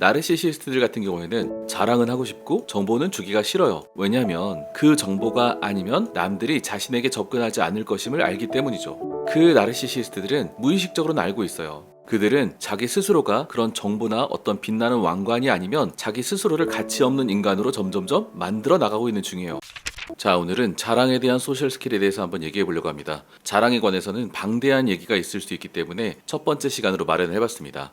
나르시시스트들 같은 경우에는 자랑은 하고 싶고 정보는 주기가 싫어요. 왜냐하면 그 정보가 아니면 남들이 자신에게 접근하지 않을 것임을 알기 때문이죠. 그 나르시시스트들은 무의식적으로는 알고 있어요. 그들은 자기 스스로가 그런 정보나 어떤 빛나는 왕관이 아니면 자기 스스로를 가치 없는 인간으로 점점점 만들어 나가고 있는 중이에요. 자, 오늘은 자랑에 대한 소셜 스킬에 대해서 한번 얘기해 보려고 합니다. 자랑에 관해서는 방대한 얘기가 있을 수 있기 때문에 첫 번째 시간으로 마련을 해봤습니다.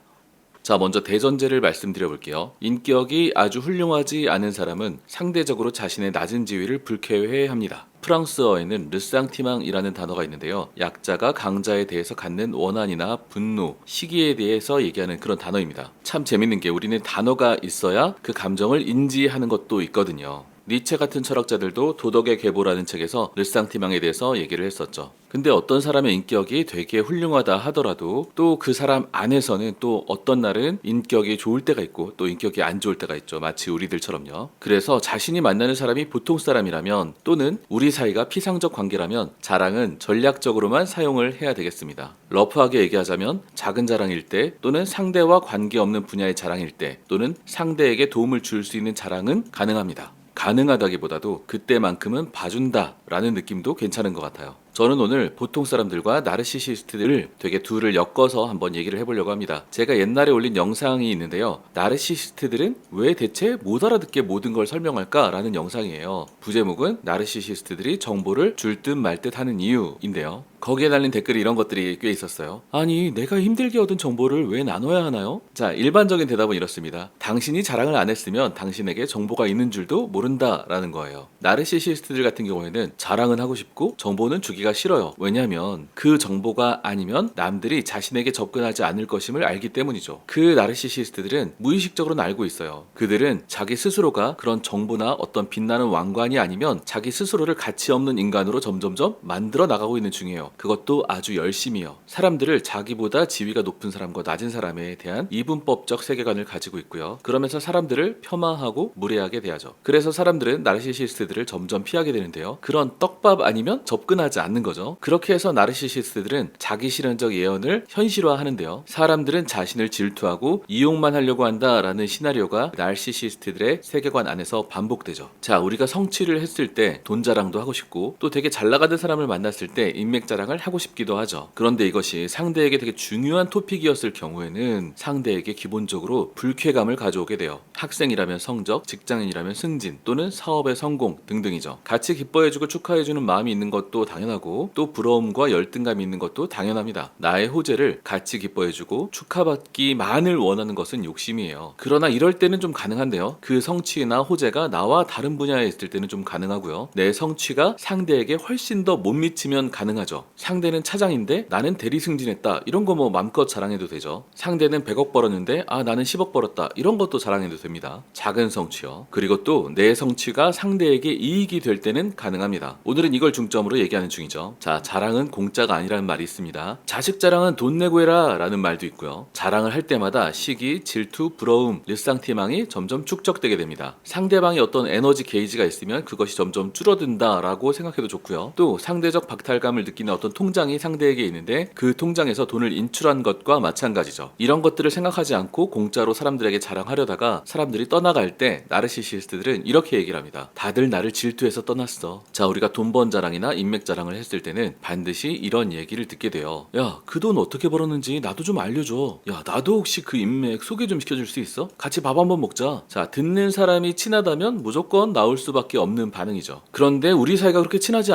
자, 먼저 대전제를 말씀드려 볼게요. 인격이 아주 훌륭하지 않은 사람은 상대적으로 자신의 낮은 지위를 불쾌해합니다. 프랑스어에는 르상티망이라는 단어가 있는데요. 약자가 강자에 대해서 갖는 원한이나 분노, 시기에 대해서 얘기하는 그런 단어입니다. 참 재밌는 게 우리는 단어가 있어야 그 감정을 인지하는 것도 있거든요. 니체 같은 철학자들도 도덕의 계보라는 책에서 르상티망에 대해서 얘기를 했었죠. 근데 어떤 사람의 인격이 되게 훌륭하다 하더라도 또 그 사람 안에서는 또 어떤 날은 인격이 좋을 때가 있고 또 인격이 안 좋을 때가 있죠. 마치 우리들처럼요. 그래서 자신이 만나는 사람이 보통 사람이라면 또는 우리 사이가 피상적 관계라면 자랑은 전략적으로만 사용을 해야 되겠습니다. 러프하게 얘기하자면 작은 자랑일 때 또는 상대와 관계없는 분야의 자랑일 때 또는 상대에게 도움을 줄 수 있는 자랑은 가능합니다. 가능하다기보다도 그때만큼은 봐준다 라는 느낌도 괜찮은 것 같아요. 저는 오늘 보통 사람들과 나르시시스트들을 되게 둘을 엮어서 한번 얘기를 해보려고 합니다. 제가 옛날에 올린 영상이 있는데요. 나르시시스트들은 왜 대체 못 알아듣게 모든 걸 설명할까? 라는 영상이에요. 부제목은 나르시시스트들이 정보를 줄 듯 말 듯 하는 이유인데요. 거기에 달린 댓글이 이런 것들이 꽤 있었어요. 아니, 내가 힘들게 얻은 정보를 왜 나눠야 하나요? 자, 일반적인 대답은 이렇습니다. 당신이 자랑을 안 했으면 당신에게 정보가 있는 줄도 모른다라는 거예요. 나르시시스트들 같은 경우에는 자랑은 하고 싶고 정보는 주기가 싫어요. 왜냐하면 그 정보가 아니면 남들이 자신에게 접근하지 않을 것임을 알기 때문이죠. 그 나르시시스트들은 무의식적으로는 알고 있어요. 그들은 자기 스스로가 그런 정보나 어떤 빛나는 왕관이 아니면 자기 스스로를 가치 없는 인간으로 점점점 만들어 나가고 있는 중이에요. 그것도 아주 열심히요. 사람들을 자기보다 지위가 높은 사람과 낮은 사람에 대한 이분법적 세계관을 가지고 있고요. 그러면서 사람들을 폄하하고 무례하게 대하죠. 그래서 사람들은 나르시시스트들을 점점 피하게 되는데요. 그런 떡밥 아니면 접근하지 않는 거죠. 그렇게 해서 나르시시스트들은 자기 실현적 예언을 현실화하는데요. 사람들은 자신을 질투하고 이용만 하려고 한다라는 시나리오가 나르시시스트들의 세계관 안에서 반복되죠. 자, 우리가 성취를 했을 때 돈 자랑도 하고 싶고 또 되게 잘 나가는 사람을 만났을 때 인맥 자랑을 하고 싶기도 하죠. 그런데 이것이 상대에게 되게 중요한 토픽이었을 경우에는 상대에게 기본적으로 불쾌감을 가져오게 돼요. 학생이라면 성적, 직장인이라면 승진 또는 사업의 성공 등등이죠. 같이 기뻐해주고 축하해주는 마음이 있는 것도 당연하고 또 부러움과 열등감이 있는 것도 당연합니다. 나의 호재를 같이 기뻐해주고 축하받기만을 원하는 것은 욕심이에요. 그러나 이럴 때는 좀 가능한데요. 그 성취나 호재가 나와 다른 분야에 있을 때는 좀 가능하고요. 내 성취가 상대에게 훨씬 더 못 미치면 가능하죠. 상대는 차장인데 나는 대리 승진했다. 이런 거 뭐 맘껏 자랑해도 되죠. 상대는 100억 벌었는데 나는 10억 벌었다. 이런 것도 자랑해도 됩니다. 작은 성취요. 그리고 또 내 성취가 상대에게 이익이 될 때는 가능합니다. 오늘은 이걸 중점으로 얘기하는 중이죠. 자, 자랑은 공짜가 아니라는 말이 있습니다. 자식 자랑은 돈 내고 해라 라는 말도 있고요. 자랑을 할 때마다 시기, 질투, 부러움, 르상티망이 점점 축적되게 됩니다. 상대방이 어떤 에너지 게이지가 있으면 그것이 점점 줄어든다 라고 생각해도 좋고요. 또 상대적 박탈감을 느끼는 어떤 통장이 상대에게 있는데 그 통장에서 돈을 인출한 것과 마찬가지죠. 이런 것들을 생각하지 않고 공짜로 사람들에게 자랑하려다가 사람들이 떠나갈 때 나르시시스트들은 이렇게 얘기를 합니다. 다들 나를 질투해서 떠났어. 자, 우리가 돈 번 자랑이나 인맥 자랑을 했을 때는 반드시 이런 얘기를 듣게 돼요. 야, 그 돈 어떻게 벌었는지 나도 좀 알려줘. 야, 나도 혹시 그 인맥 소개 좀 시켜줄 수 있어? 같이 밥 한번 먹자. 자, 듣는 사람이 친하다면 무조건 나올 수밖에 없는 반응이죠. 그런데 우리 사이가 그렇게 친하지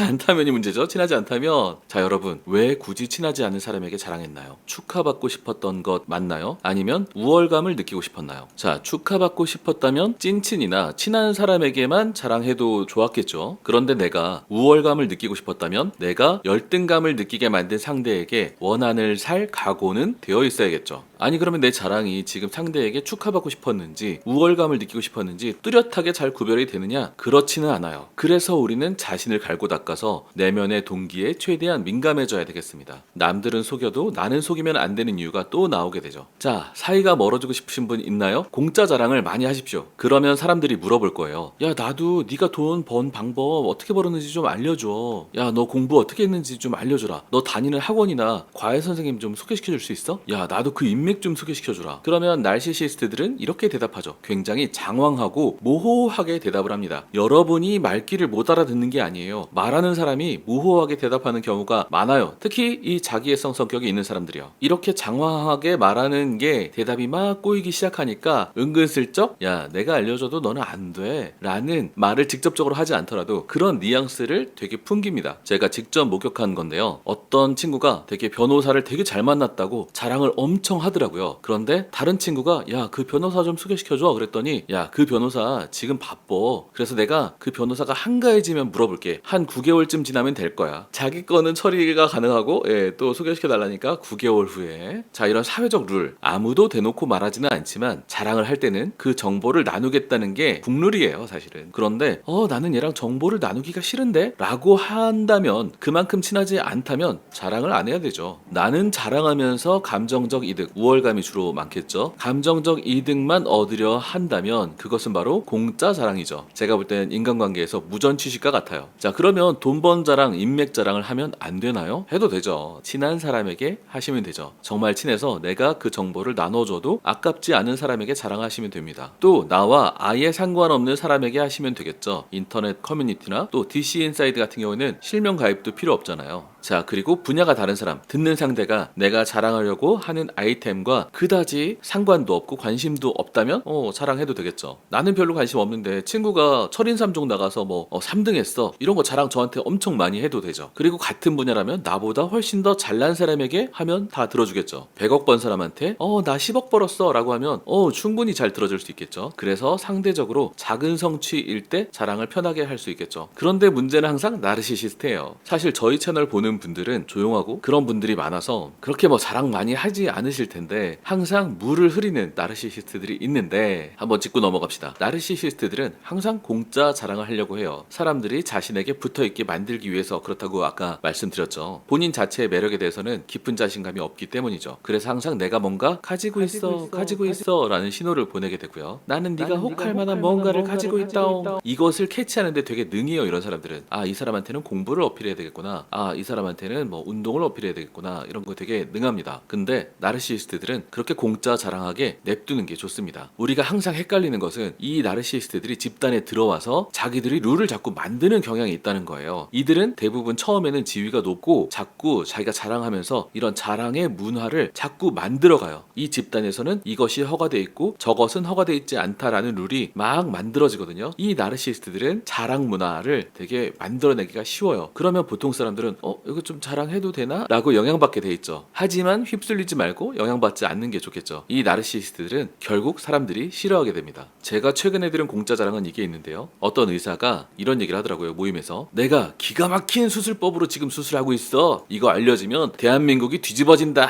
않다면이 문제죠. 친하지 않다면 자, 여러분 왜 굳이 친하지 않은 사람에게 자랑했나요? 축하받고 싶었던 것 맞나요? 아니면 우월감을 느끼고 싶었나요? 자, 축하받고 싶었다면 찐친이나 친한 사람에게만 자랑해도 좋았겠죠. 그런데 내가 우월감을 느끼고 싶었다면 내가 열등감을 느끼게 만든 상대에게 원한을 살 각오는 되어 있어야겠죠. 아니, 그러면 내 자랑이 지금 상대에게 축하받고 싶었는지 우월감을 느끼고 싶었는지 뚜렷하게 잘 구별이 되느냐? 그렇지는 않아요. 그래서 우리는 자신을 갈고 닦아서 내면의 동기에 최대한 민감해져야 되겠습니다. 남들은 속여도 나는 속이면 안 되는 이유가 또 나오게 되죠. 자, 사이가 멀어지고 싶으신 분 있나요? 공짜 자랑을 많이 하십시오. 그러면 사람들이 물어볼 거예요. 야, 나도 네가 돈 번 방법 어떻게 벌었는지 좀 알려줘. 야, 너 공부 어떻게 했는지 좀 알려줘라. 너 다니는 학원이나 과외 선생님 좀 소개시켜줄 수 있어? 야, 나도 그 인맥 인맥 좀 소개시켜주라. 그러면 나르시시스트들은 이렇게 대답하죠. 굉장히 장황하고 모호하게 대답을 합니다. 여러분이 말귀를 못 알아듣는 게 아니에요. 말하는 사람이 모호하게 대답하는 경우가 많아요. 특히 이 자기애성 성격이 있는 사람들이요. 이렇게 장황하게 말하는 게 대답이 막 꼬이기 시작하니까 은근슬쩍 야 내가 알려줘도 너는 안 돼 라는 말을 직접적으로 하지 않더라도 그런 뉘앙스를 되게 풍깁니다. 제가 직접 목격한 건데요. 어떤 친구가 되게 변호사를 되게 잘 만났다고 자랑을 엄청 하더라고요. 그런데 다른 친구가 야 그 변호사 좀 소개시켜줘 그랬더니 야 그 변호사 지금 바빠. 그래서 내가 그 변호사가 한가해지면 물어볼게. 한 9개월쯤 지나면 될 거야. 자기 거는 처리가 가능하고 또 소개시켜달라니까 9개월 후에. 자, 이런 사회적 룰 아무도 대놓고 말하지는 않지만 자랑을 할 때는 그 정보를 나누겠다는 게 국룰이에요 사실은. 그런데 나는 얘랑 정보를 나누기가 싫은데 라고 한다면 그만큼 친하지 않다면 자랑을 안 해야 되죠. 나는 자랑하면서 감정적 이득, 우월감이 주로 많겠죠. 감정적 이득만 얻으려 한다면 그것은 바로 공짜 자랑이죠. 제가 볼 때는 인간관계에서 무전취식과 같아요. 자, 그러면 돈 번 자랑, 인맥 자랑을 하면 안 되나요? 해도 되죠. 친한 사람에게 하시면 되죠. 정말 친해서 내가 그 정보를 나눠줘도 아깝지 않은 사람에게 자랑하시면 됩니다. 또 나와 아예 상관없는 사람에게 하시면 되겠죠. 인터넷 커뮤니티나 또 DC 인사이드 같은 경우에는 실명 가입도 필요 없잖아요. 자, 그리고 분야가 다른 사람, 듣는 상대가 내가 자랑하려고 하는 아이템과 그다지 상관도 없고 관심도 없다면 자랑해도 되겠죠. 나는 별로 관심 없는데 친구가 철인삼종 나가서 3등 했어. 이런 거 자랑 저한테 엄청 많이 해도 되죠. 그리고 같은 분야라면 나보다 훨씬 더 잘난 사람에게 하면 다 들어주겠죠. 100억 번 사람한테 나 10억 벌었어 라고 하면 충분히 잘 들어줄 수 있겠죠. 그래서 상대적으로 작은 성취일 때 자랑을 편하게 할 수 있겠죠. 그런데 문제는 항상 나르시시스트예요. 사실 저희 채널 보는 분들은 조용하고 그런 분들이 많아서 그렇게 자랑 많이 하지 않으실 텐데 항상 물을 흐리는 나르시시스트들이 있는데 한번 짚고 넘어갑시다. 나르시시스트들은 항상 공짜 자랑을 하려고 해요. 사람들이 자신에게 붙어있게 만들기 위해서 그렇다고 아까 말씀드렸죠. 본인 자체의 매력에 대해서는 깊은 자신감이 없기 때문이죠. 그래서 항상 내가 뭔가 가지고 있어 라는 신호를 보내게 되고요. 나는 네가 혹할 만한 뭔가를 가지고 있다옹. 이것을 캐치하는데 되게 능해요. 이런 사람들은 이 사람한테는 공부를 어필해야 되겠구나. 이 사람한테는 운동을 어필해야 되겠구나. 이런 거 되게 능합니다. 근데 나르시시스트들은 그렇게 공짜 자랑하게 냅두는 게 좋습니다. 우리가 항상 헷갈리는 것은 이 나르시시스트들이 집단에 들어와서 자기들이 룰을 자꾸 만드는 경향이 있다는 거예요. 이들은 대부분 처음에는 지위가 높고 자꾸 자기가 자랑하면서 이런 자랑의 문화를 자꾸 만들어가요. 이 집단에서는 이것이 허가돼 있고 저것은 허가돼 있지 않다라는 룰이 막 만들어지거든요. 이 나르시시스트들은 자랑 문화를 되게 만들어내기가 쉬워요. 그러면 보통 사람들은 이거 좀 자랑해도 되나? 라고 영향받게 돼 있죠. 하지만 휩쓸리지 말고 영향받지 않는 게 좋겠죠. 이 나르시시스트들은 결국 사람들이 싫어하게 됩니다. 제가 최근에 들은 공짜 자랑은 이게 있는데요. 어떤 의사가 이런 얘기를 하더라고요. 모임에서 내가 기가 막힌 수술법으로 지금 수술하고 있어. 이거 알려지면 대한민국이 뒤집어진다.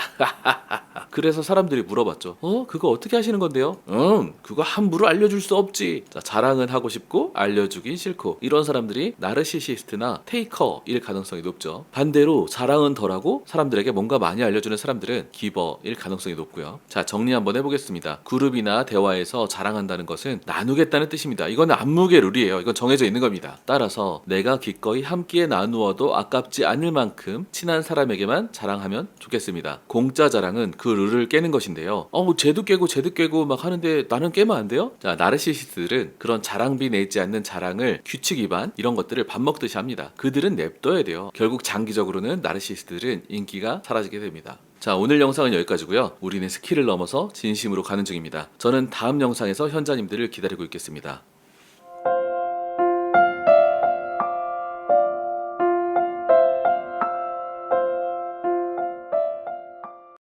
그래서 사람들이 물어봤죠. 그거 어떻게 하시는 건데요? 그거 함부로 알려줄 수 없지. 자, 자랑은 하고 싶고 알려주긴 싫고 이런 사람들이 나르시시스트나 테이커일 가능성이 높죠. 반대로 자랑은 덜하고 사람들에게 뭔가 많이 알려주는 사람들은 기버일 가능성이 높고요. 자, 정리 한번 해보겠습니다. 그룹이나 대화에서 자랑한다는 것은 나누겠다는 뜻입니다. 이건 안무의 룰이에요. 이건 정해져 있는 겁니다. 따라서 내가 기꺼이 함께 나누어도 아깝지 않을 만큼 친한 사람에게만 자랑하면 좋겠습니다. 공짜 자랑은 그 룰을 깨는 것인데요. 쟤도 깨고 막 하는데 나는 깨면 안 돼요? 자, 나르시시스트들은 그런 자랑비 내지 않는 자랑을 규칙 위반 이런 것들을 밥 먹듯이 합니다. 그들은 냅둬야 돼요. 결국 장기적으로는 나르시시스트들은 인기가 사라지게 됩니다. 자, 오늘 영상은 여기까지고요. 우리는 스킬을 넘어서 진심으로 가는 중입니다. 저는 다음 영상에서 현자님들을 기다리고 있겠습니다.